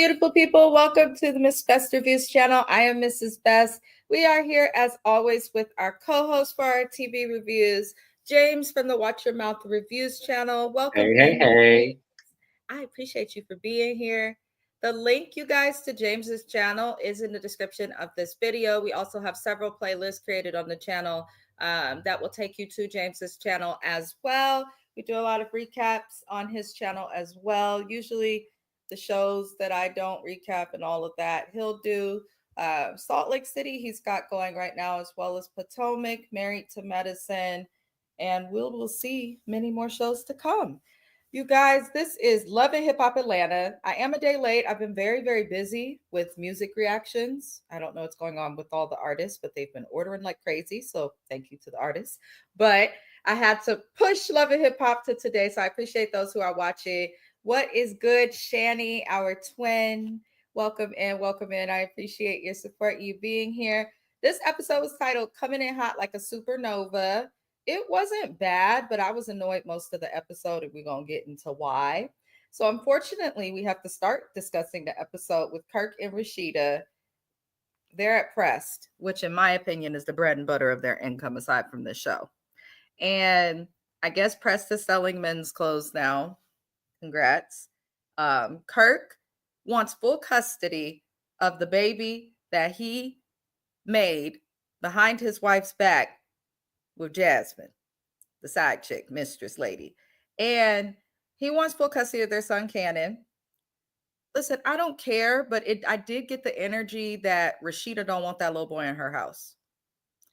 beautiful people? Welcome to the Miss Best Reviews channel. I am Mrs. Best. We are here as always with our co-host for our TV reviews, James from the Watch Your Mouth Reviews channel. Welcome Hey. I appreciate you for being here. The link, you guys, to James's channel is in the description of this video. We also have several playlists created on the channel that will take you to James's channel as well. We do a lot of recaps on his channel as well. Usually the shows that I don't recap and all of that, he'll do. Salt Lake City, he's got going right now, as well as Potomac, Married to Medicine, and we'll see many more shows to come. You guys, this is Love and Hip Hop Atlanta. I am a day late. I've been very, very busy with music reactions. I don't know what's going on with all the artists, but they've been ordering like crazy. So thank you to the artists. But I had to push Love and Hip Hop to today. So I appreciate those who are watching. What is good, Shani, our twin? Welcome in, welcome in. I appreciate your support, you being here. This episode was titled Coming in Hot Like a Supernova. It wasn't bad, but I was annoyed most of the episode, and we're going to get into why. So unfortunately, we have to start discussing the episode with Kirk and Rashida. They're at Pressed, which in my opinion is the bread and butter of their income aside from this show. And I guess Pressed is selling men's clothes now. Congrats. Kirk wants full custody of the baby that he made behind his wife's back with Jasmine, the side chick, mistress lady. And he wants full custody of their son, Cannon. Listen, I don't care, but I did get the energy that Rashida don't want that little boy in her house,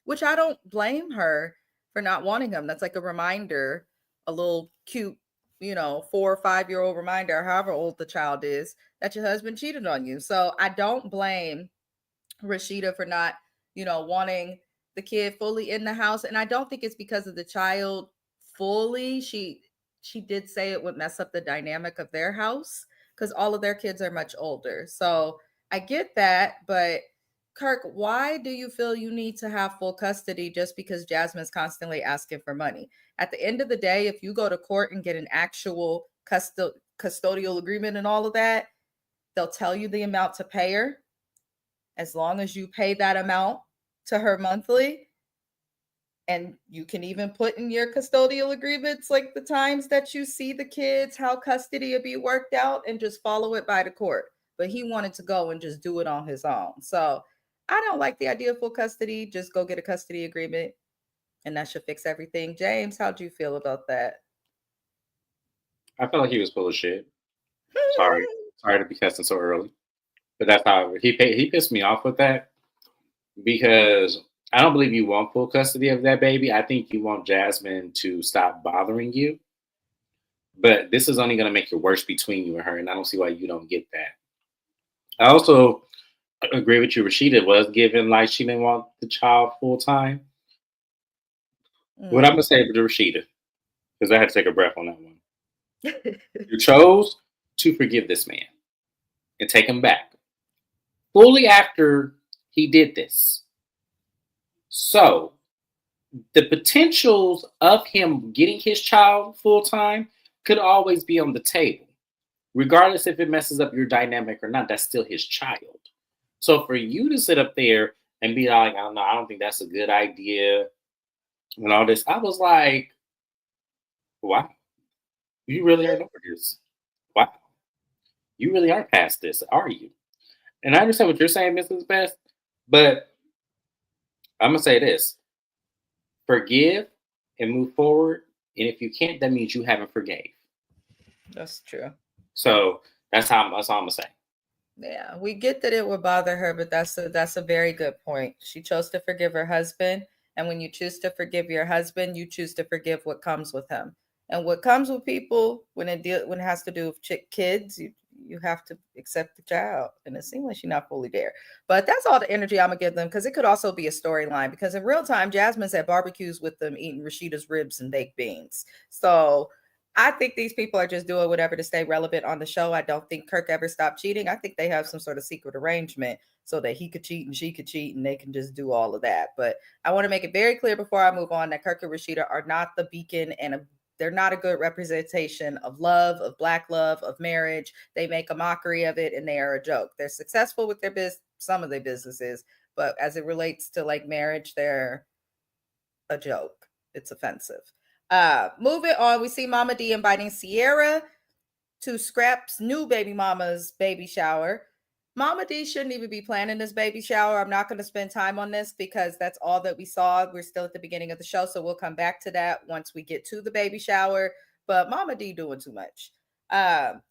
which I don't blame her for not wanting him. That's like a reminder, a little cute, 4 or 5-year-old reminder, however old the child is, that your husband cheated on you. So I don't blame Rashida for not, wanting the kid fully in the house. And I don't think it's because of the child fully. She did say it would mess up the dynamic of their house because all of their kids are much older. So I get that, but Kirk, why do you feel you need to have full custody just because Jasmine's constantly asking for money? At the end of the day, if you go to court and get an actual custodial agreement and all of that, they'll tell you the amount to pay her. As long as you pay that amount to her monthly, and you can even put in your custodial agreements like the times that you see the kids, how custody will be worked out, and just follow it by the court. But he wanted to go and just do it on his own. So I don't like the idea of full custody. Just go get a custody agreement and that should fix everything. James, how do you feel about that? I felt like he was full of shit. Sorry to be cussing so early, but that's how he pissed me off with that, because I don't believe you want full custody of that baby. I think you want Jasmine to stop bothering you, but this is only going to make it worse between you and her, and I don't see why you don't get that. I also agree with you. Rashida was given like she didn't want the child full time. What I'm gonna say to Rashida, because I had to take a breath on that one. You chose to forgive this man and take him back fully after he did this. So the potentials of him getting his child full time could always be on the table, regardless if it messes up your dynamic or not. That's still his child. So for you to sit up there and be like, I don't think that's a good idea and all this, I was like, wow, you really are over this. Wow, you really are past this, are you? And I understand what you're saying, Mrs. Best, but I'm gonna say this: forgive and move forward. And if you can't, that means you haven't forgave. That's true. So that's all I'm gonna say. Yeah, we get that it would bother her, but that's a very good point. She chose to forgive her husband, and when you choose to forgive your husband, you choose to forgive what comes with him. And what comes with people when it has to do with kids, you have to accept the child. And it seems like she's not fully there. But that's all the energy I'm gonna give them, because it could also be a storyline. Because in real time, Jasmine's at barbecues with them eating Rashida's ribs and baked beans. So I think these people are just doing whatever to stay relevant on the show. I don't think Kirk ever stopped cheating. I think they have some sort of secret arrangement so that he could cheat and she could cheat and they can just do all of that. But I want to make it very clear before I move on that Kirk and Rashida are not the beacon and a they're not a good representation of love, of Black love, of marriage. They make a mockery of it, and they are a joke. They're successful with their some of their businesses, but as it relates to like marriage, they're a joke. It's offensive. Moving on, we see Mama D inviting Sierra to Scrap's new baby mama's baby shower. Mama D shouldn't even be planning this baby shower. I'm not going to spend time on this because that's all that we saw. We're still at the beginning of the show, so we'll come back to that once we get to the baby shower. But Mama D doing too much.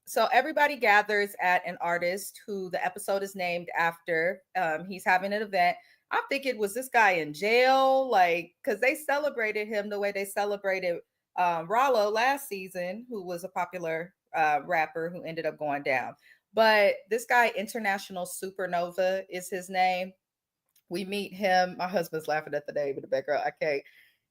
So everybody gathers at an artist who the episode is named after. He's having an event. I'm thinking, was this guy in jail? Like, because they celebrated him the way they celebrated Rollo last season, who was a popular rapper who ended up going down. But this guy, International Supernova, is his name. We meet him. My husband's laughing at the name in the background. I can't.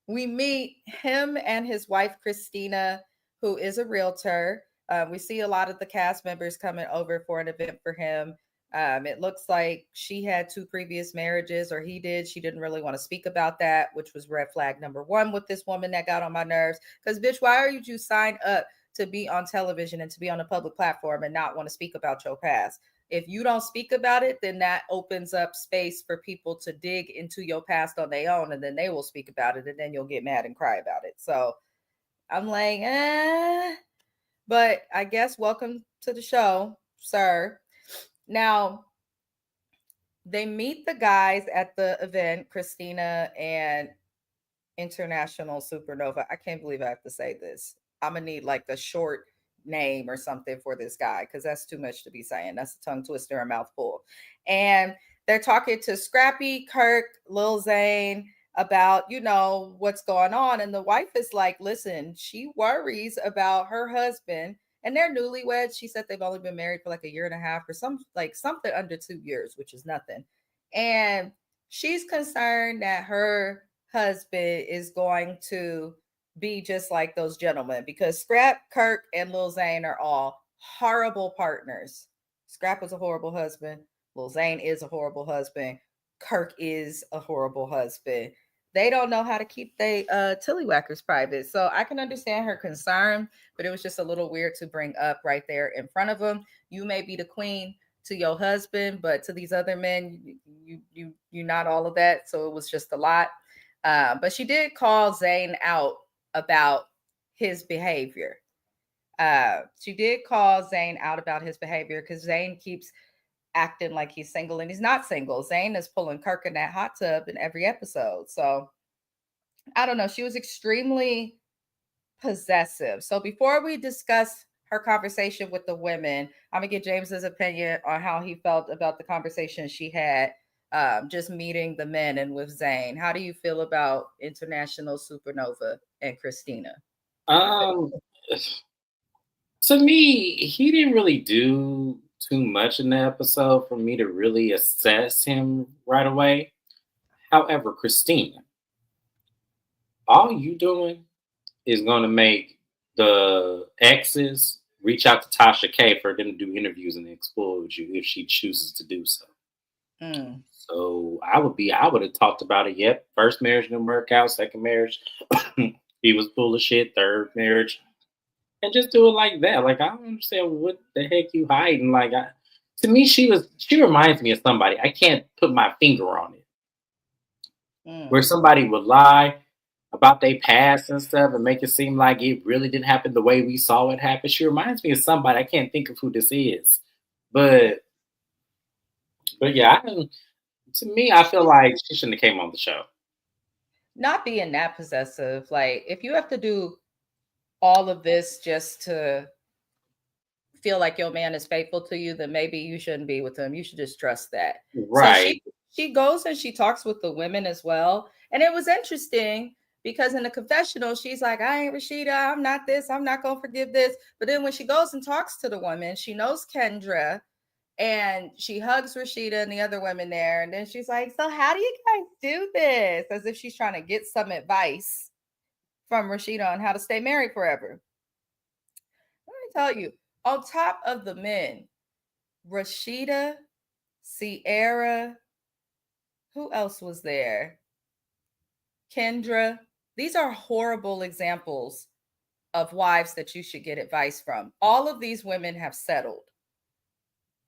We meet him and his wife, Christina, who is a realtor. We see a lot of the cast members coming over for an event for him. It looks like she had 2 previous marriages, or he did. She didn't really want to speak about that, which was red flag number 1 with this woman that got on my nerves. Because, bitch, why are you signed up to be on television and to be on a public platform and not want to speak about your past? If you don't speak about it, then that opens up space for people to dig into your past on their own, and then they will speak about it, and then you'll get mad and cry about it. So I'm like, but I guess welcome to the show, sir. Now, they meet the guys at the event, Christina and International Supernova. I can't believe I have to say this. I'm going to need like a short name or something for this guy because that's too much to be saying. That's a tongue twister and mouthful. And they're talking to Scrappy, Kirk, Lil Zane about, what's going on. And the wife is like, listen, she worries about her husband and they're newlyweds. She said they've only been married for like a year and a half or something under 2 years, which is nothing. And she's concerned that her husband is going to be just like those gentlemen because Scrap, Kirk, and Lil Zane are all horrible partners. Scrap was a horrible husband. Lil Zane is a horrible husband. Kirk is a horrible husband. They don't know how to keep their tillywhackers private. So I can understand her concern, but it was just a little weird to bring up right there in front of them. You may be the queen to your husband, but to these other men, you're not all of that. So it was just a lot. But she did call Zane out about his behavior. She did call Zane out about his behavior because Zane keeps acting like he's single and he's not single. Zane is pulling Kirk in that hot tub in every episode. So I don't know. She was extremely possessive. So before we discuss her conversation with the women, I'm gonna get James's opinion on how he felt about the conversation she had just meeting the men and with Zane. How do you feel about International Supernova and Christina? To me, he didn't really do too much in the episode for me to really assess him right away. However, Christina, all you doing is going to make the exes reach out to Tasha K for them to do interviews and explore you if she chooses to do so. So I would have talked about it. Yep, first marriage didn't work out. Second marriage, he was full of shit. Third marriage, and just do it like that. Like I don't understand what the heck you hiding. Like to me, she reminds me of somebody. I can't put my finger on it. Where somebody would lie about their past and stuff and make it seem like it really didn't happen the way we saw it happen. She reminds me of somebody. I can't think of who this is, but yeah, to me, I feel like she shouldn't have came on the show. Not being that possessive, like if you have to do all of this just to feel like your man is faithful to you, then maybe you shouldn't be with him. You should just trust that. Right. So she goes and she talks with the women as well. And it was interesting because in the confessional, she's like, I ain't Rashida. I'm not this. I'm not going to forgive this. But then when she goes and talks to the women, she knows Kendra and she hugs Rashida and the other women there. And then she's like, so how do you guys do this? As if she's trying to get some advice from Rashida on how to stay married forever. Let me tell you, on top of the men, Rashida, Sierra, who else was there? Kendra. These are horrible examples of wives that you should get advice from. All of these women have settled.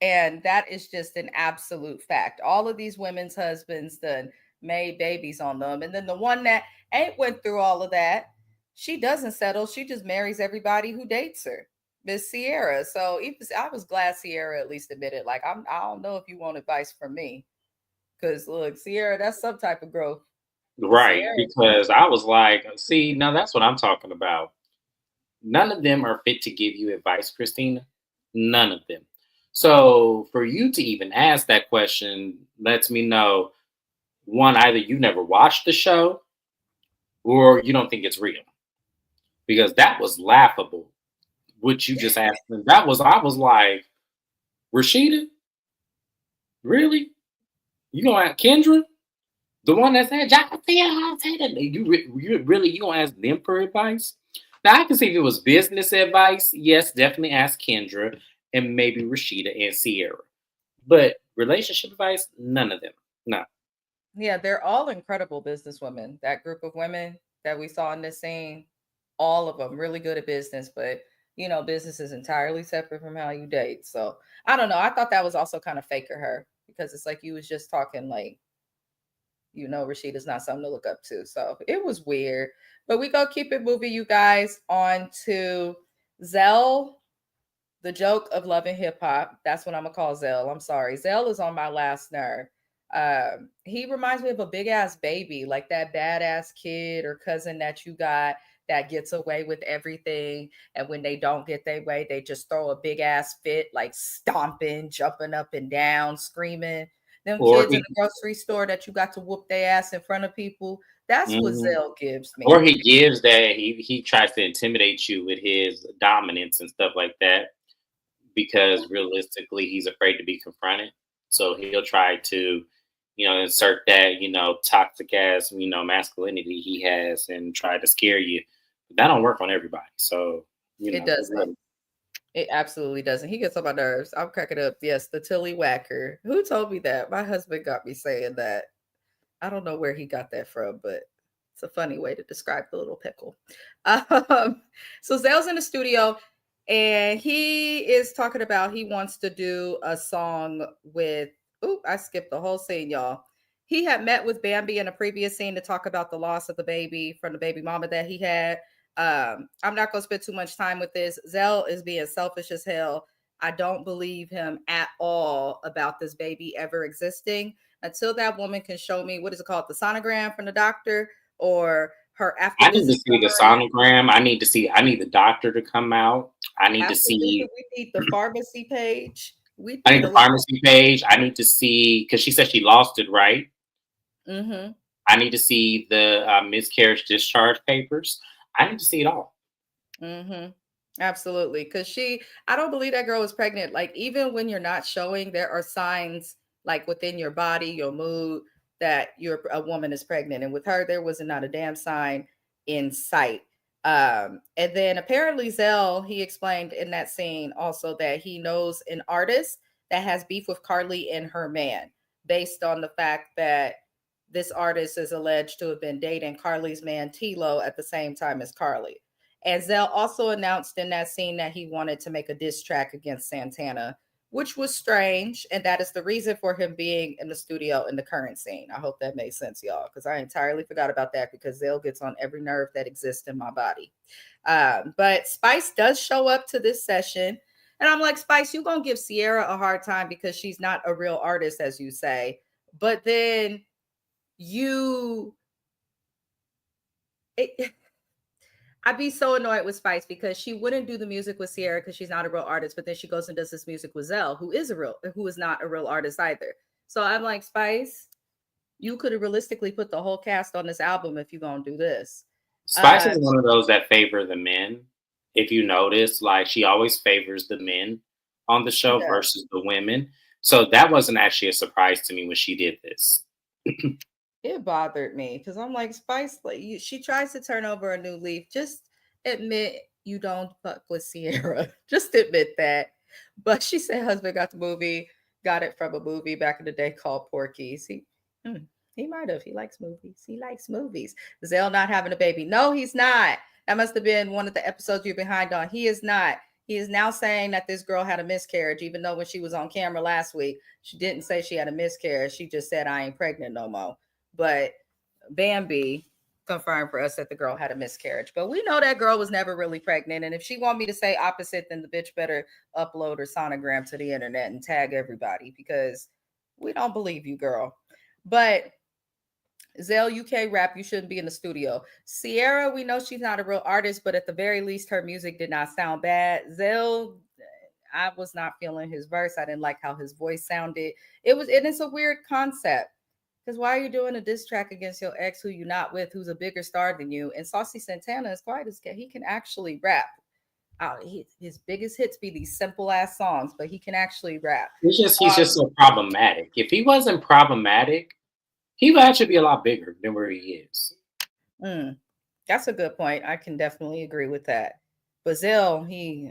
And that is just an absolute fact. All of these women's husbands done made babies on them. And then the one that ain't went through all of that, she doesn't settle. She just marries everybody who dates her. Miss Sierra. So I was glad Sierra at least admitted, like, I don't know if you want advice from me. Because look, Sierra, that's some type of growth. Right. Sierra. Because I was like, see, now that's what I'm talking about. None of them are fit to give you advice, Christina. None of them. So for you to even ask that question lets me know, one, either you never watched the show or you don't think it's real. Because that was laughable. What you just asked them. I was like, Rashida, really? You gonna ask Kendra? The one that said, "Y'all see how I say that?" You really you gonna ask them for advice? Now I can see if it was business advice, yes, definitely ask Kendra and maybe Rashida and Sierra. But relationship advice, none of them. No. Yeah, they're all incredible businesswomen. That group of women that we saw in this scene, all of them really good at business, but business is entirely separate from how you date. So I don't know. I thought that was also kind of fake of her because it's like you was just talking like, Rashida's not something to look up to. So it was weird. But we go keep it moving, you guys, on to Zell, the joke of love and hip hop. That's what I'm gonna call Zell. I'm sorry. Zell is on my last nerve. He reminds me of a big ass baby, like that badass kid or cousin that you got that gets away with everything. And when they don't get their way, they just throw a big ass fit, like stomping, jumping up and down, screaming. Them Or kids in he the grocery store that you got to whoop their ass in front of people. That's what mhm. Zell gives Or me. he gives that he tries to intimidate you with his dominance and stuff like that because realistically he's afraid to be confronted. So he'll try to, insert that, toxic ass, masculinity he has and try to scare you. But that don't work on everybody. So, It it doesn't. really- It absolutely doesn't. He gets on my nerves. I'm cracking up. Yes, the Tilly Whacker. Who told me that? My husband got me saying that. I don't know where he got that from, but it's a funny way to describe the little pickle. Um, so Zell's in the studio and he is talking about he wants to do a song with. Oop, I skipped the whole scene, y'all. He had met with Bambi in a previous scene to talk about the loss of the baby from the baby mama that he had. I'm not going to spend too much time with this. Zell is being selfish as hell. I don't believe him at all about this baby ever existing until that woman can show me what is it called, the sonogram from the doctor or her after I need to visit see the summary. sonogram. I need the doctor to come out. I need to After visit, see we need the pharmacy page. We I need need a the lot. pharmacy page. I need to see because she said she lost it, right? Mm-hmm. I need to see the miscarriage discharge papers. I need to see it all. Mm-hmm. Absolutely. Because I don't believe that girl was pregnant. Like, even when you're not showing, there are signs like within your body, your mood, that a woman is pregnant. And with her, there was not a damn sign in sight. And then apparently Zell, he explained in that scene also that he knows an artist that has beef with Carly and her man, based on the fact that this artist is alleged to have been dating Carly's man Tilo at the same time as Carly. And Zell also announced in that scene that he wanted to make a diss track against Santana, which was strange. And that is the reason for him being in the studio in the current scene. I hope that made sense, y'all, because I entirely forgot about that because Zell gets on every nerve that exists in my body. But Spice does show up to this session. And I'm like, Spice, you're going to give Sierra a hard time because she's not a real artist, as you say. But then you. It, I'd be so annoyed with Spice because she wouldn't do the music with Sierra because she's not a real artist, but then she goes and does this music with Zell, who is not a real artist either. So I'm like, Spice, you could have realistically put the whole cast on this album if you're gonna do this. Spice Uh is one of those that favor the men. If you notice, like she always favors the men on the she show does. versus the women. So that wasn't actually a surprise to me when she did this. It bothered me because I'm like, Spice, like she tries to turn over a new leaf. Just admit you don't fuck with Sierra. Just admit that. But she said husband got it from a movie back in the day called Porky's. He might have. He likes movies. He likes movies. Zell not having a baby. No, he's not. That must have been one of the episodes you're behind on. He is not. He is now saying that this girl had a miscarriage, even though when she was on camera last week, she didn't say she had a miscarriage. She just said, I ain't pregnant no more. But Bambi confirmed for us that the girl had a miscarriage. But we know that girl was never really pregnant. And if she want me to say opposite, then the bitch better upload her sonogram to the internet and tag everybody, because we don't believe you, girl. But Zell, UK rap, you shouldn't be in the studio. Sierra, we know she's not a real artist, but at the very least, her music did not sound bad. Zell, I was not feeling his verse. I didn't like how his voice sounded. It's a weird concept. Because why are you doing a diss track against your ex who you're not with, who's a bigger star than you? And Saucy Santana is quite as he can actually rap. His biggest hits be these simple ass songs, but he can actually rap. He's just so problematic. If he wasn't problematic, he would actually be a lot bigger than where he is. That's a good point. I can definitely agree with that. But Zell, he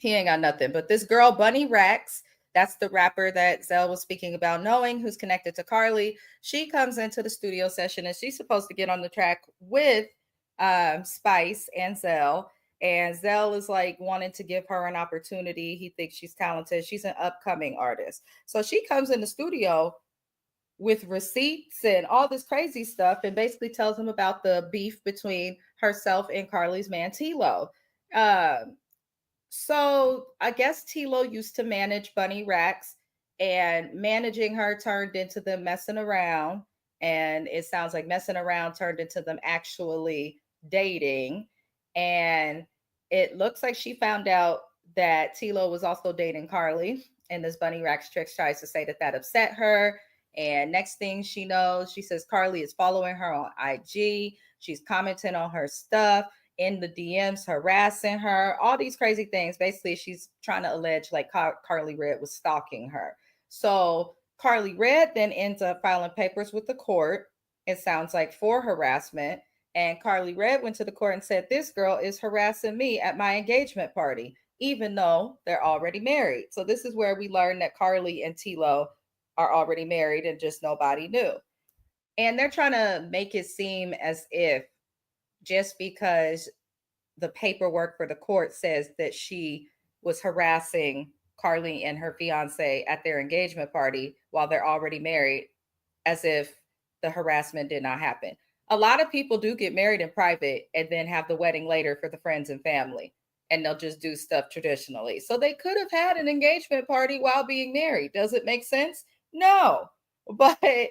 ain't got nothing. But this girl, Bunny Rax, that's the rapper that Zell was speaking about knowing, who's connected to Carly. She comes into the studio session and she's supposed to get on the track with Spice and Zell. And Zell is like wanting to give her an opportunity. He thinks she's talented. She's an upcoming artist. So she comes in the studio with receipts and all this crazy stuff and basically tells him about the beef between herself and Carly's man, Tilo. So I guess Tilo used to manage Bunny Rax, and managing her turned into them messing around. And it sounds like messing around turned into them actually dating. And it looks like she found out that Tilo was also dating Carly. And this Bunny Rax Tricks tries to say that that upset her. And next thing she knows, she says Carly is following her on IG. She's commenting on her stuff in the DMs, harassing her, all these crazy things. Basically, she's trying to allege like Carly Red was stalking her. So Carly Red then ends up filing papers with the court, it sounds like, for harassment. And Carly Red went to the court and said, this girl is harassing me at my engagement party, even though they're already married. So this is where we learn that Carly and Tilo are already married and just nobody knew. And they're trying to make it seem as if just because the paperwork for the court says that she was harassing Carly and her fiance at their engagement party while they're already married, as if the harassment did not happen. A lot of people do get married in private and then have the wedding later for the friends and family, and they'll just do stuff traditionally. So they could have had an engagement party while being married. Does it make sense? No. But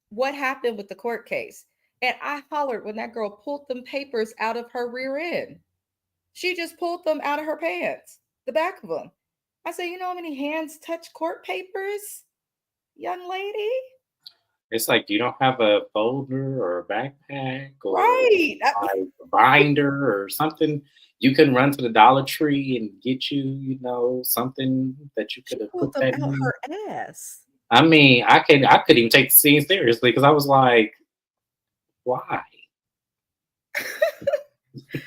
what happened with the court case? And I hollered when that girl pulled them papers out of her rear end. She just pulled them out of her pants, the back of them. I said, you know how many hands touch court papers, young lady? It's like you don't have a folder or a backpack or right. a binder or something. You can run to the Dollar Tree and get you, something that you could have put that out in. her ass. I mean, I couldn't even take the scene seriously because I was like, why?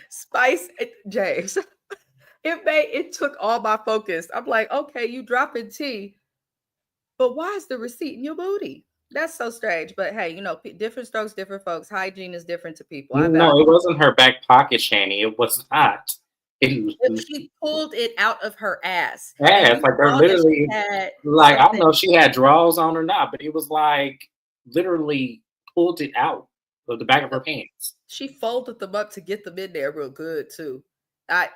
Spice, James. It took all my focus. I'm like, okay, you dropping tea, but why is the receipt in your booty? That's so strange. But hey, different strokes, different folks. Hygiene is different to people. No, it wasn't her back pocket, Shani. It was not. She pulled it out of her ass. Yeah, like they're literally I don't know if she had drawers on or not, but it was like literally pulled it out of the back of her pants. She folded them up to get them in there real good too. I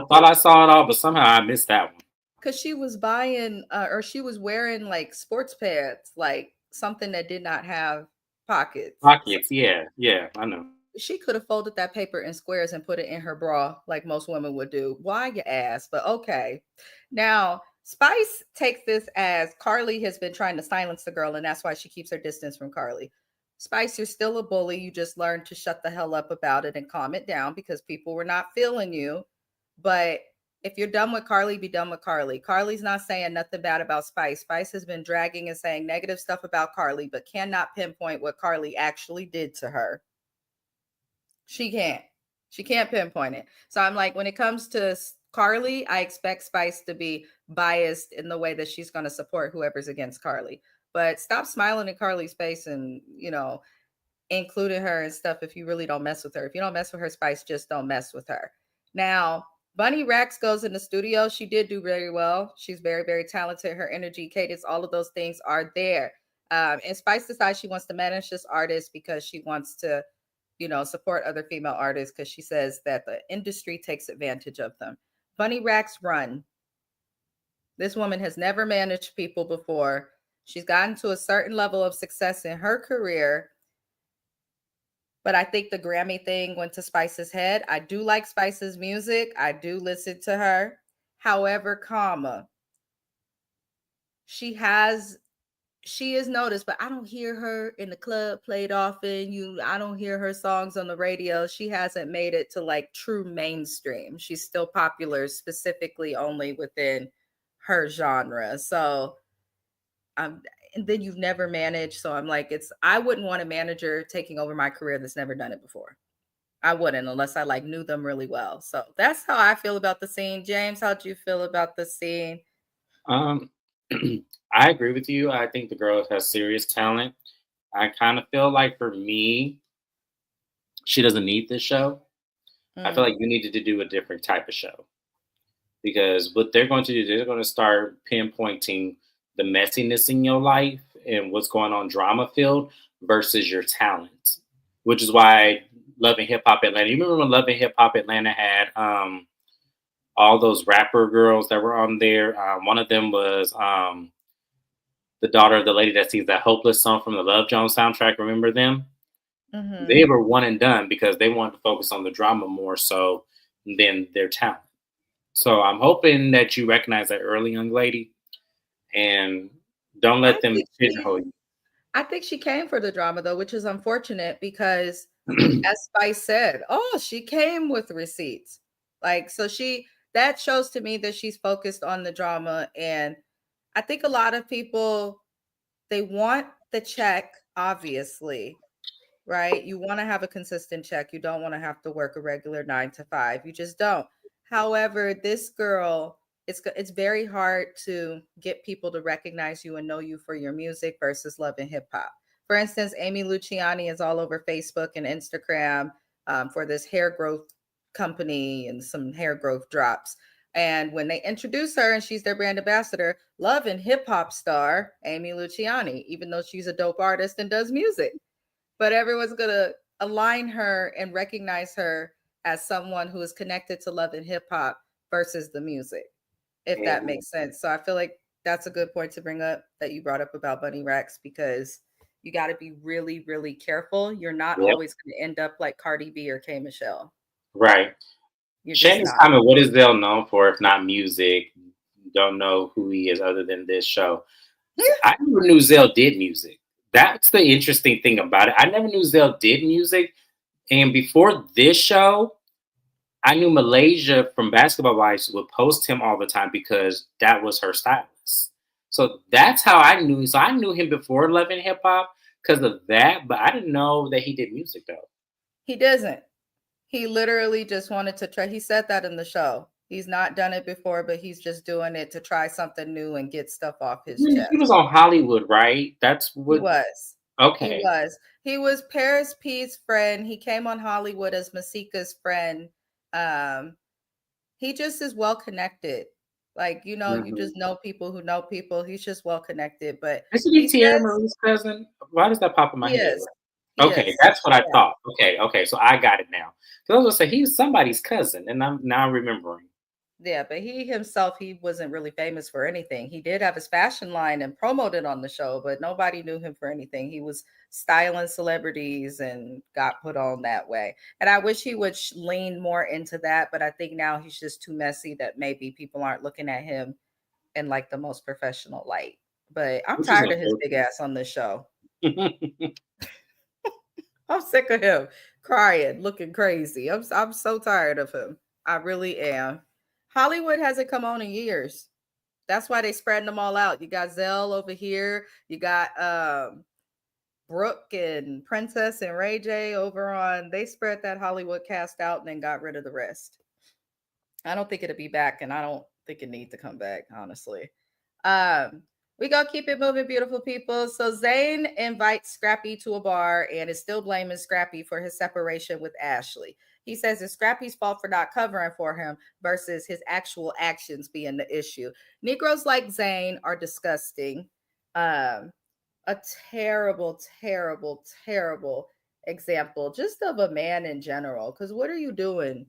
thought I saw it all, but somehow I missed that one. Because she was buying or she was wearing like sports pants, like something that did not have pockets. Yeah, I know. She could have folded that paper in squares and put it in her bra like most women would do. Why, you ass? But okay. Now, Spice takes this as Carly has been trying to silence the girl, and that's why she keeps her distance from Carly. Spice, you're still a bully. You just learned to shut the hell up about it and calm it down because people were not feeling you. But if you're done with Carly, be done with Carly. Carly's not saying nothing bad about Spice. Spice has been dragging and saying negative stuff about Carly, but cannot pinpoint what Carly actually did to her. She can't pinpoint it. So I'm like, when it comes to Carly, I expect Spice to be biased in the way that she's going to support whoever's against Carly. But stop smiling in Carly's face and, including her and stuff if you really don't mess with her. If you don't mess with her spice, just don't mess with her. Now, Bunny Rex goes in the studio. She did do very well. She's very, very talented. Her energy, cadence, all of those things are there. And Spice decides she wants to manage this artist because she wants to, support other female artists because she says that the industry takes advantage of them. Bunny Rex run. This woman has never managed people before. She's gotten to a certain level of success in her career. But I think the Grammy thing went to Spice's head. I do like Spice's music. I do listen to her. However, she is noticed, but I don't hear her in the club played often. I don't hear her songs on the radio. She hasn't made it to like true mainstream. She's still popular specifically only within her genre. So and then you've never managed. So I'm like, I wouldn't want a manager taking over my career that's never done it before. I wouldn't unless I like knew them really well. So that's how I feel about the scene. James, how do you feel about the scene? Um, I agree with you. I think the girl has serious talent. I kind of feel like for me, she doesn't need this show. I feel like you needed to do a different type of show because what they're going to do, they're going to start pinpointing the messiness in your life and what's going on drama field versus your talent, which is why Love and Hip Hop Atlanta. You remember when Love and Hip Hop Atlanta had all those rapper girls that were on there? One of them was the daughter of the lady that sings that Hopeless song from the Love Jones soundtrack. Remember them? Mm-hmm. They were one and done because they wanted to focus on the drama more so than their talent. So I'm hoping that you recognize that early, young lady, and don't let them pigeonhole you. I think she came for the drama though, which is unfortunate because as Spice said, she came with receipts. Like, so that shows to me that she's focused on the drama. And I think a lot of people, they want the check, obviously, right? You want to have a consistent check. You don't want to have to work a regular 9 to 5. You just don't. However, this girl, it's very hard to get people to recognize you and know you for your music versus Love and Hip Hop. For instance, Amy Luciani is all over Facebook and Instagram for this hair growth company and some hair growth drops. And when they introduce her and she's their brand ambassador, Love and Hip Hop star Amy Luciani, even though she's a dope artist and does music. But everyone's going to align her and recognize her as someone who is connected to Love and Hip Hop versus the music, if that makes sense. So I feel like that's a good point to bring up that you brought up about Bunny Rex because you got to be really, really careful. You're not always going to end up like Cardi B or K Michelle. Right. Shannon's comment, what is Zell known for if not music? Don't know who he is other than this show. So I never knew Zell did music. That's the interesting thing about it. I never knew Zell did music. And before this show, I knew Malaysia from Basketball Wives would post him all the time because that was her stylist. So that's how I knew. So I knew him before Love and Hip Hop because of that, but I didn't know that he did music though. He doesn't. He literally just wanted to try. He said that in the show. He's not done it before, but he's just doing it to try something new and get stuff off his chest. He was on Hollywood, right? That's what he was. Okay. He was Paris P's friend. He came on Hollywood as Masika's friend. He just is well connected. Like, you just know people who know people. He's just well connected. But isn't he Tierra Marie's cousin? Why does that pop in my head? Okay, that's what I thought. Okay, so I got it now. Because I was gonna say he's somebody's cousin, and I'm now remembering. Yeah, but he himself, he wasn't really famous for anything. He did have his fashion line and promoted on the show, but nobody knew him for anything. He was styling celebrities and got put on that way. And I wish he would lean more into that, but I think now he's just too messy that maybe people aren't looking at him in like the most professional light. But I'm tired of his big ass on this show. I'm sick of him crying, looking crazy. I'm so tired of him. I really am. Hollywood hasn't come on in years. That's why they spreading them all out. You got Zell over here. You got Brooke and Princess and Ray J over on. They spread that Hollywood cast out and then got rid of the rest. I don't think it'll be back, and I don't think it needs to come back, honestly. We gonna keep it moving, beautiful people. So Zayn invites Scrappy to a bar and is still blaming Scrappy for his separation with Ashley. He says it's Scrappy's fault for not covering for him versus his actual actions being the issue. Negroes like Zayn are disgusting. A terrible, terrible, terrible example just of a man in general. Because what are you doing?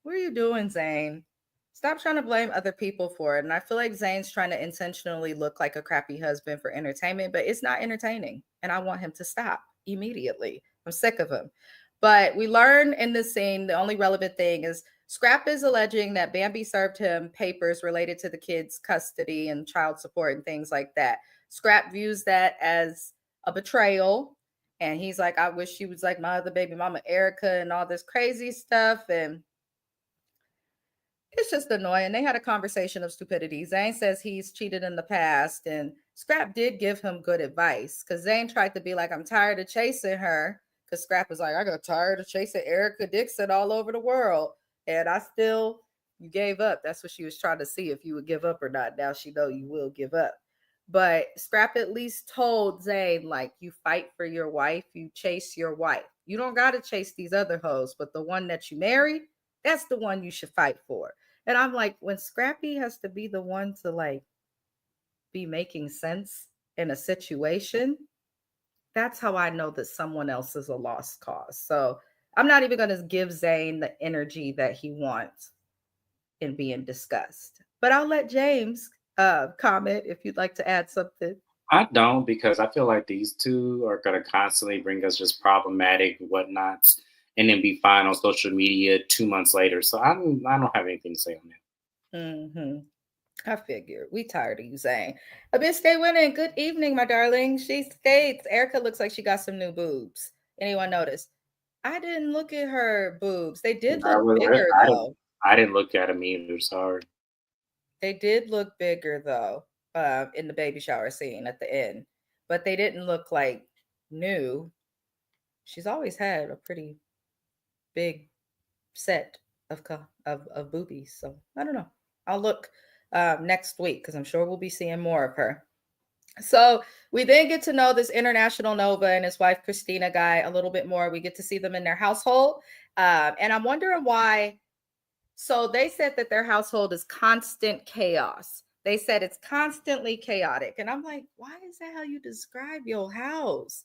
What are you doing, Zayn? Stop trying to blame other people for it. And I feel like Zayn's trying to intentionally look like a crappy husband for entertainment, but it's not entertaining. And I want him to stop immediately. I'm sick of him. But we learn in this scene the only relevant thing is Scrap is alleging that Bambi served him papers related to the kids' custody and child support and things like that. Scrap views that as a betrayal. And he's like, I wish she was like my other baby mama, Erica, and all this crazy stuff. And it's just annoying. They had a conversation of stupidity. Zayn says he's cheated in the past, and Scrap did give him good advice because Zayn tried to be like, I'm tired of chasing her. Because Scrap was like, I got tired of chasing Erica Dixon all over the world. And you gave up. That's what she was trying to see if you would give up or not. Now she know you will give up. But Scrap at least told Zayn, like, you fight for your wife, you chase your wife. You don't got to chase these other hoes, but the one that you married, that's the one you should fight for. And I'm like, when Scrappy has to be the one to like be making sense in a situation, that's how I know that someone else is a lost cause. So I'm not even going to give Zayn the energy that he wants in being discussed. But I'll let James comment if you'd like to add something. I don't, because I feel like these two are going to constantly bring us just problematic whatnots and then be fine on social media 2 months later. So I don't have anything to say on that. Mm-hmm. I figure we tired of you saying. Abyss stay winning. Good evening, my darling. She states Erica looks like she got some new boobs. Anyone notice? I didn't look at her boobs. They did I, look was, bigger I, didn't, though. I didn't look at them either. Sorry. They did look bigger though, in the baby shower scene at the end. But they didn't look like new. She's always had a pretty big set of boobies. So I don't know. I'll look next week because I'm sure we'll be seeing more of her. So we then get to know this international Nova and his wife Christina guy a little bit more. We get to see them in their household, and I'm wondering why. So they said that their household is constant chaos. They said it's constantly chaotic, and I'm like, why is that how you describe your house?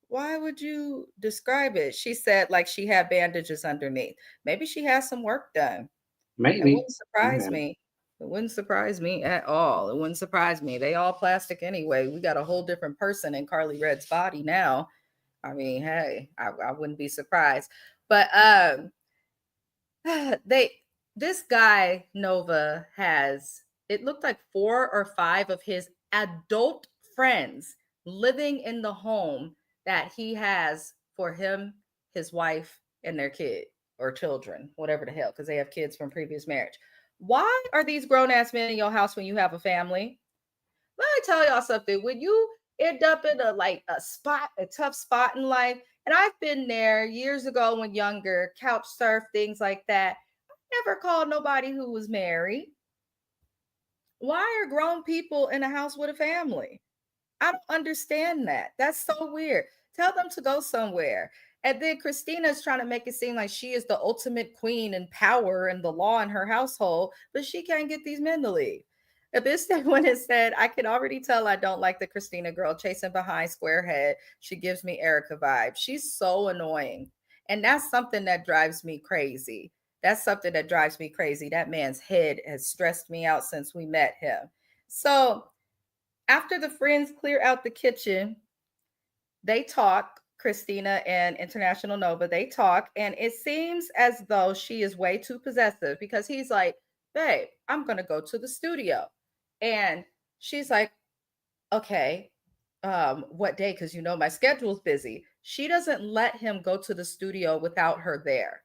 Why would you describe it? She said like she had bandages underneath. Maybe she has some work done. It Maybe. wouldn't surprise Yeah. me. It wouldn't surprise me at all. It wouldn't surprise me. They all plastic anyway. We got a whole different person in Carly Red's body now. I mean, hey, I wouldn't be surprised. But they this guy Nova has, it looked like 4 or 5 of his adult friends living in the home that he has for him, his wife, and their kid or children, whatever the hell, because they have kids from previous marriage. Why are these grown ass men in your house when you have a family? Let me tell y'all something. When you end up in a tough spot in life, and I've been there years ago when younger, couch surf, things like that. I never called nobody who was married. Why are grown people in a house with a family? I don't understand that. That's so weird. Tell them to go somewhere. And then Christina's trying to make it seem like she is the ultimate queen and power and the law in her household, but she can't get these men to leave. Abyss when it said, I can already tell I don't like the Christina girl chasing behind Squarehead. She gives me Erica vibes. She's so annoying. And that's something that drives me crazy. That's something that drives me crazy. That man's head has stressed me out since we met him. So after the friends clear out the kitchen, they talk, Christina and International Nova, they talk, and it seems as though she is way too possessive because he's like, babe, I'm going to go to the studio. And she's like, okay, what day? Because you know my schedule's busy. She doesn't let him go to the studio without her there.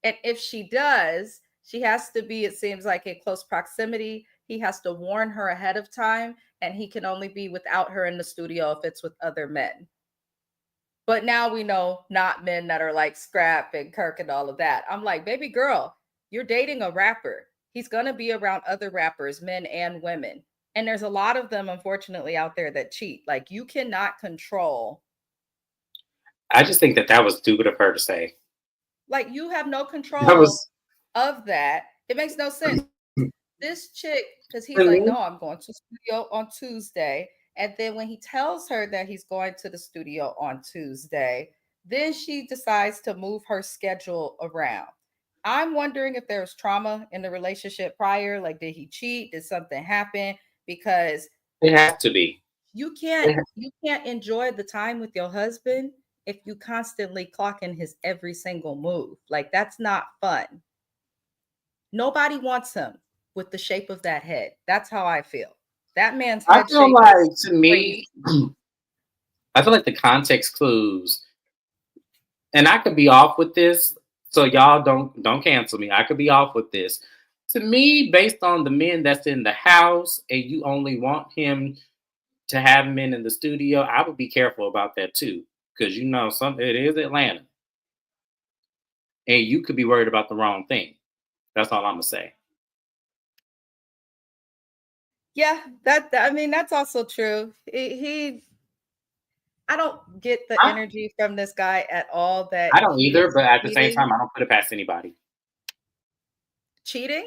And if she does, she has to be, it seems like, in close proximity. He has to warn her ahead of time, and he can only be without her in the studio if it's with other men. But now we know not men that are like Scrap and Kirk and all of that. I'm like, baby girl, you're dating a rapper. He's going to be around other rappers, men and women. And there's a lot of them, unfortunately, out there that cheat. Like, you cannot control. I just think that that was stupid of her to say. Like, you have no That control was of that. It makes no sense. This chick, because he's to like, me. no, I'm going to studio on Tuesday. And then when he tells her that he's going to the studio on Tuesday, then she decides to move her schedule around. I'm wondering if there was trauma in the relationship prior. Like, did he cheat? Did something happen? Because It has to be. you can't It you can't enjoy the time with your husband if you constantly clocking his every single move. Like, that's not fun. Nobody wants him with the shape of that head. That's how I feel. That man's I head feel shape is like to crazy. me, I feel like the context clues, and I could be off with this, so y'all don't cancel me. I could be off with this. To me, based on the men that's in the house, and you only want him to have men in the studio, I would be careful about that too, because you know some it is Atlanta, and you could be worried about the wrong thing. That's all I'm gonna say. Yeah, I mean, that's also true. I don't get the I, energy from this guy at all that I don't either, he's but at the same cheating. time, I don't put it past anybody. Cheating?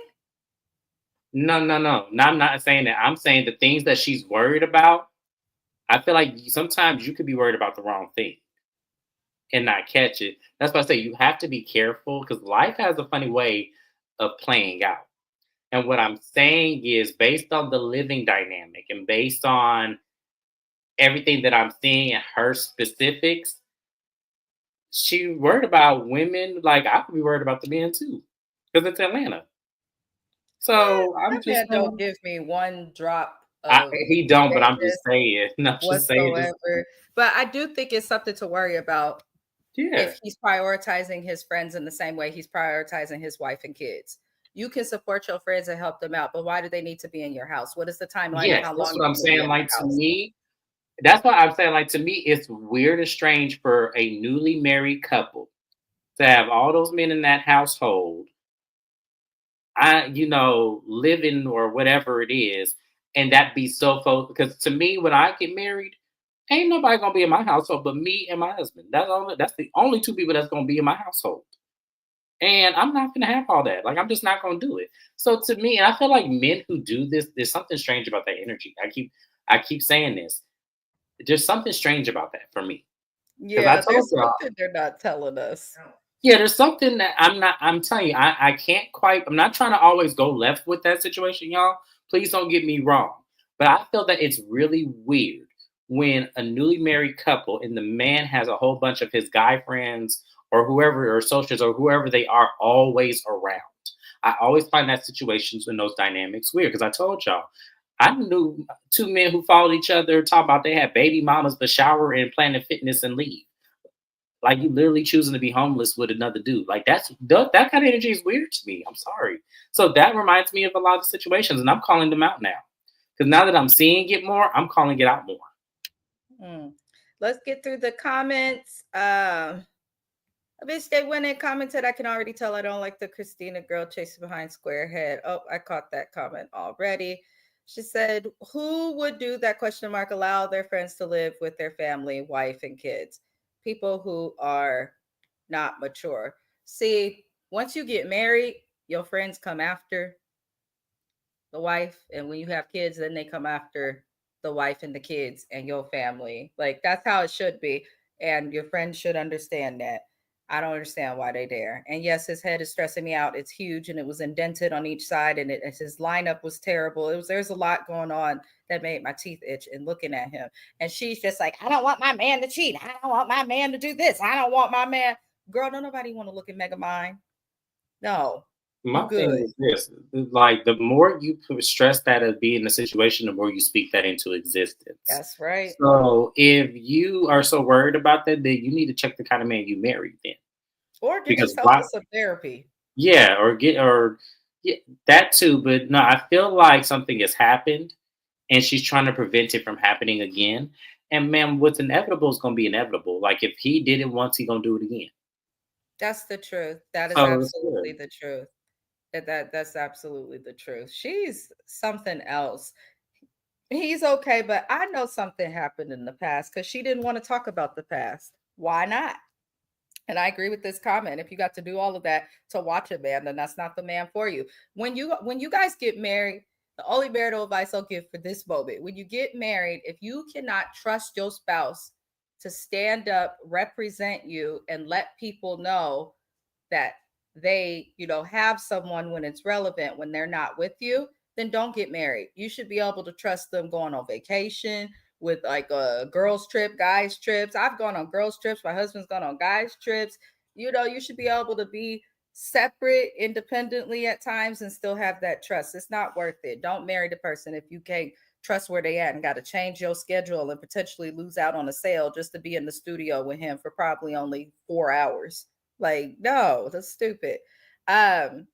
No, no, no. No, I'm not saying that. I'm saying the things that she's worried about. I feel like sometimes you could be worried about the wrong thing and not catch it. That's why I say you have to be careful because life has a funny way of playing out. And what I'm saying is based on the living dynamic and based on everything that I'm seeing in her specifics, she worried about women like I could be worried about the men too because it's Atlanta. What? So I'm That just man don't give me one drop I, of he don't, but I'm just fairness saying. No, I'm just saying. Just whatsoever. But I do think it's something to worry about yeah, if he's prioritizing his friends in the same way he's prioritizing his wife and kids. You can support your friends and help them out, but why do they need to be in your house? What is the timeline of yes, how that's long what you're I'm going to be saying. in Like that to house? me, that's why I'm saying. Like to me, it's weird and strange for a newly married couple to have all those men in that household. Living or whatever it is, and that be so because to me, when I get married, ain't nobody gonna be in my household but me and my husband. That's the only two people that's gonna be in my household. And I'm not gonna have all that. Like I'm just not gonna do it. So to me, and I feel like men who do this, there's something strange about that energy. I keep saying this. There's something strange about that for me. Because I Yeah, told there's y'all, something they're not telling us. yeah, there's something that I'm telling you, I can't quite, I'm not trying to always go left with that situation, y'all. Please don't get me wrong. But I feel that it's really weird when a newly married couple and the man has a whole bunch of his guy friends or whoever or socials or whoever they are always around. I always find that situations and those dynamics weird because I told y'all, I knew two men who followed each other talking about they had baby mamas but shower and Planet Fitness and leave. Like you literally choosing to be homeless with another dude. Like that kind of energy is weird to me. I'm sorry. So that reminds me of a lot of situations, and I'm calling them out now. Because now that I'm seeing it more, I'm calling it out more. Hmm. Let's get through the comments. A bitch they went and commented. I can already tell I don't like the Christina girl chasing behind square head. Oh, I caught that comment already. She said, "Who would do that?" Question mark. Allow their friends to live with their family, wife, and kids. People who are not mature. See, once you get married, your friends come after the wife, and when you have kids, then they come after the wife and the kids and your family. Like, that's how it should be, and your friends should understand that. I don't understand why they there. And yes, his head is stressing me out. It's huge and it was indented on each side, and his lineup was terrible. There's a lot going on that made my teeth itch in looking at him. And she's just like, I don't want my man to cheat. I don't want my man to do this. I don't want my man. Girl, don't nobody want to look at Megamind. No, you My thing good. is this: like the more you stress that as being the situation, the more you speak that into existence. That's right. So if you are so worried about that, then you need to check the kind of man you married then. Or get Because yourself why? to some therapy. Yeah, or yeah, that too. But no, I feel like something has happened and she's trying to prevent it from happening again. And man, what's inevitable is gonna be inevitable. Like if he did it once, he gonna do it again. That's the truth. That is So it's absolutely good. the truth. That's absolutely the truth. She's something else. He's okay, but I know something happened in the past because she didn't want to talk about the past. Why not? And I agree with this comment. If you got to do all of that to watch a man, then that's not the man for you. When you guys get married, the only marital advice I'll give for this moment: when you get married, if you cannot trust your spouse to stand up, represent you, and let people know that they, have someone when it's relevant when they're not with you, then don't get married. You should be able to trust them going on vacation with like a girls trip, guys trips. I've gone on girls trips. My husband's gone on guys trips. You should be able to be separate independently at times and still have that trust. It's not worth it. Don't marry the person if you can't trust where they at and got to change your schedule and potentially lose out on a sale just to be in the studio with him for probably only 4 hours. Like, no, that's stupid. Um,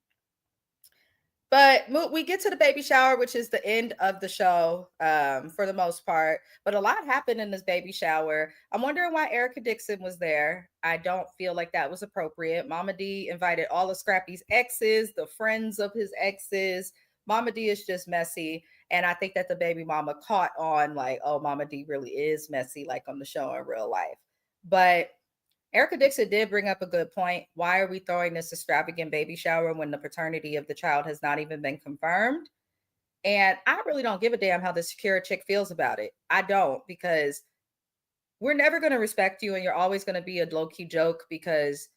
but we get to the baby shower, which is the end of the show, for the most part. But a lot happened in this baby shower. I'm wondering why Erica Dixon was there. I don't feel like that was appropriate. Mama D invited all of Scrappy's exes, the friends of his exes. Mama D is just messy. And I think that the baby mama caught on, like, oh, Mama D really is messy, like on the show in real life. But Erica Dixon did bring up a good point. Why are we throwing this extravagant baby shower when the paternity of the child has not even been confirmed? And I really don't give a damn how the Shakira chick feels about it. I don't, because we're never going to respect you and you're always going to be a low key joke because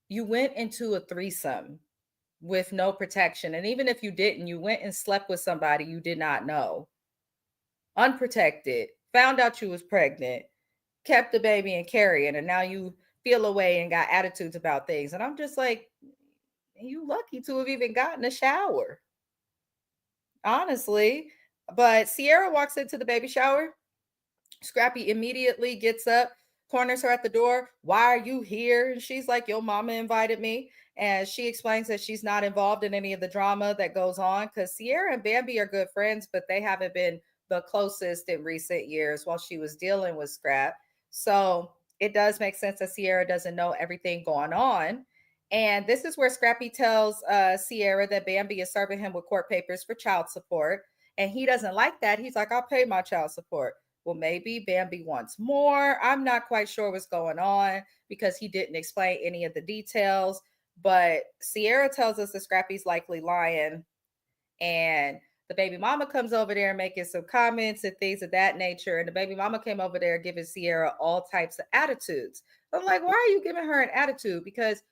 you went into a threesome with no protection. And even if you didn't, you went and slept with somebody you did not know, unprotected, found out you was pregnant, kept the baby and carrying, and now you feel away and got attitudes about things. And I'm just like, you lucky to have even gotten a shower, honestly. But Sierra walks into the baby shower. Scrappy immediately gets up, corners her at the door. Why are you here? And she's like, your mama invited me. And she explains that she's not involved in any of the drama that goes on because Sierra and Bambi are good friends, but they haven't been the closest in recent years while she was dealing with Scrap. So it does make sense that Sierra doesn't know everything going on. And this is where Scrappy tells Sierra that Bambi is serving him with court papers for child support. And he doesn't like that. He's like, I'll pay my child support. Well, maybe Bambi wants more. I'm not quite sure what's going on because he didn't explain any of the details. But Sierra tells us that Scrappy's likely lying. And the baby mama comes over there making some comments and things of that nature. And the baby mama came over there giving Sierra all types of attitudes. I'm like, why are you giving her an attitude? Because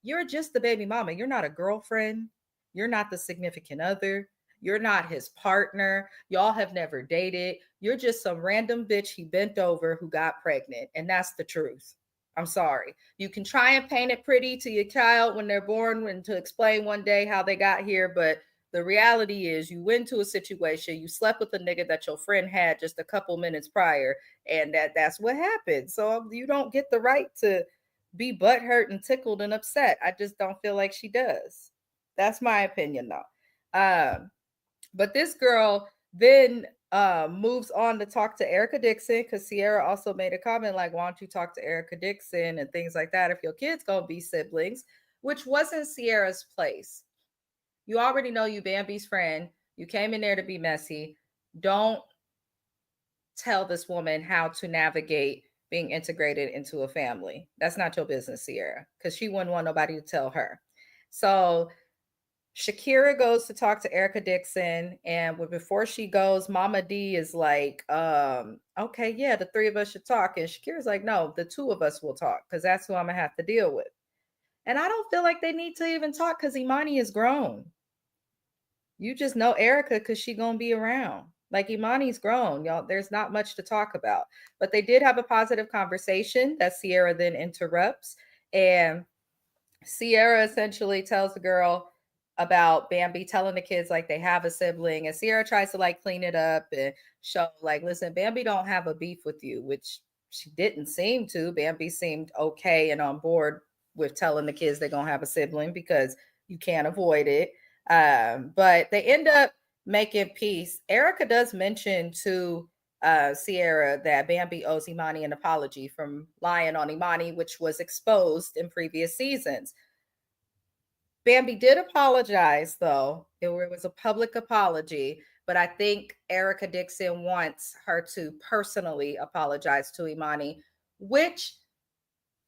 you're just the baby mama. You're not a girlfriend. You're not the significant other. You're not his partner. Y'all have never dated. You're just some random bitch he bent over who got pregnant. And that's the truth. I'm sorry. You can try and paint it pretty to your child when they're born and to explain one day how they got here. But the reality is, you went to a situation, you slept with a nigga that your friend had just a couple minutes prior, and that's what happened. So you don't get the right to be butthurt and tickled and upset. I just don't feel like she does. That's my opinion, though. But this girl then moves on to talk to Erica Dixon because Sierra also made a comment like, why don't you talk to Erica Dixon and things like that if your kids gonna be siblings, which wasn't Sierra's place. You already know you Bambi's friend. You came in there to be messy. Don't tell this woman how to navigate being integrated into a family. That's not your business, Sierra, because she wouldn't want nobody to tell her. So Shakira goes to talk to Erica Dixon, and before she goes, Mama D is like, okay, yeah, the three of us should talk. And Shakira's like, no, the two of us will talk because that's who I'm gonna have to deal with. And I don't feel like they need to even talk because Imani is grown. You just know Erica because she gonna be around. Like Imani's grown, y'all. There's not much to talk about. But they did have a positive conversation that Sierra then interrupts. And Sierra essentially tells the girl about Bambi telling the kids like they have a sibling, and Sierra tries to like clean it up and show like, listen, Bambi don't have a beef with you, which she didn't seem to. Bambi seemed okay and on board with telling the kids they're gonna have a sibling because you can't avoid it. But they end up making peace. Erica does mention to Sierra that Bambi owes Imani an apology from lying on Imani, which was exposed in previous seasons. Bambi did apologize, though. It was a public apology, but I think Erica Dixon wants her to personally apologize to Imani, which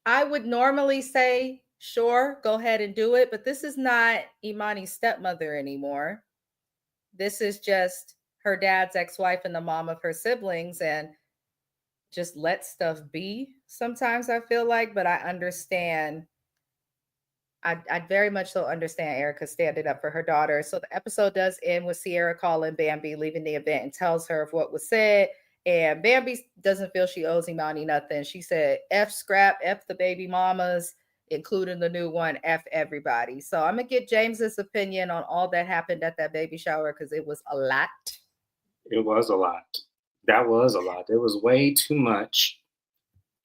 I would normally say, sure, go ahead and do it, but this is not Imani's stepmother anymore. This is just her dad's ex-wife and the mom of her siblings, and just let stuff be sometimes, I feel like, but I understand. I very much so understand Erica standing up for her daughter. So the episode does end with Sierra calling Bambi, leaving the event, and tells her of what was said. And Bambi doesn't feel she owes Imani nothing. She said, F scrap, F the baby mamas, including the new one, F everybody. So I'm going to get James's opinion on all that happened at that baby shower because it was a lot. It was a lot. That was a lot. It was way too much.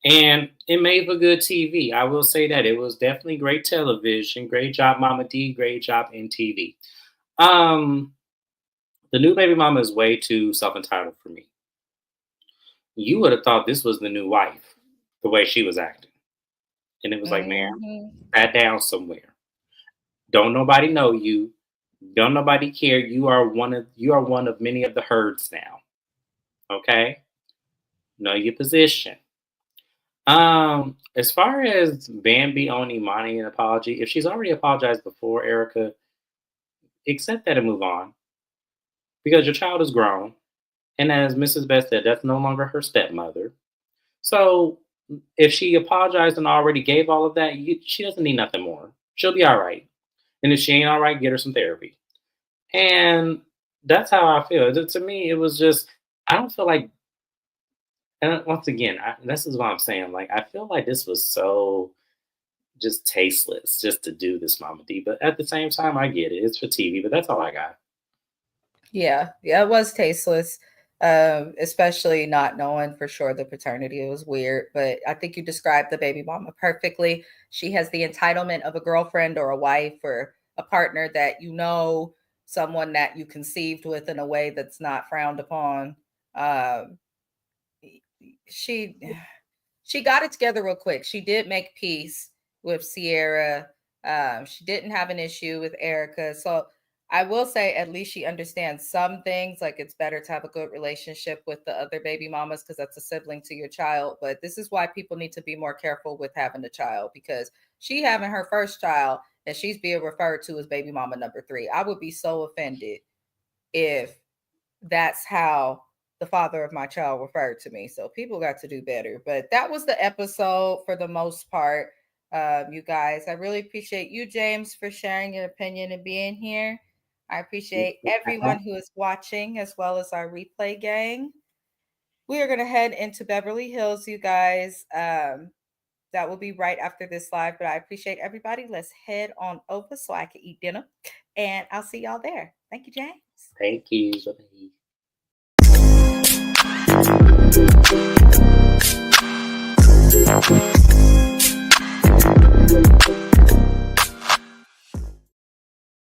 And it made for good TV. I will say that. It was definitely great television. Great job, Mama D. Great job in TV. The new baby mama is way too self-entitled for me. You would have thought this was the new wife, the way she was acting. And it was like, ma'am, sat down somewhere. Don't nobody know you. Don't nobody care. You are one of many of the herds now. Okay? Know your position. As far as Bambi owing Imani an apology, if she's already apologized before, Erica, accept that and move on. Because your child is grown. And as Mrs. Best said, that's no longer her stepmother. So if she apologized and already gave all of that, she doesn't need nothing more. She'll be all right. And if she ain't all right, get her some therapy. And that's how I feel. To me, it was just, I don't feel like, and once again, this is what I'm saying. Like, I feel like this was so just tasteless just to do this, Mama D. But at the same time, I get it. It's for TV, but that's all I got. Yeah, it was tasteless, especially not knowing for sure the paternity. It was weird, but I think you described the baby mama perfectly. She has the entitlement of a girlfriend or a wife or a partner that you know, someone that you conceived with in a way that's not frowned upon. She got it together real quick. She did make peace with Sierra. She didn't have an issue with Erica. So I will say at least she understands some things. Like it's better to have a good relationship with the other baby mamas because that's a sibling to your child. But this is why people need to be more careful with having a child because she having her first child and she's being referred to as baby mama number 3. I would be so offended if that's how the father of my child referred to me. So people got to do better. But that was the episode for the most part. You guys, I really appreciate you, James, for sharing your opinion and being here. I appreciate everyone who is watching as well as our replay gang. We are going to head into Beverly Hills, you guys. That will be right after this live, but I appreciate everybody. Let's head on over so I can eat dinner, and I'll see y'all there. Thank you, James. Thank you. Bye-bye.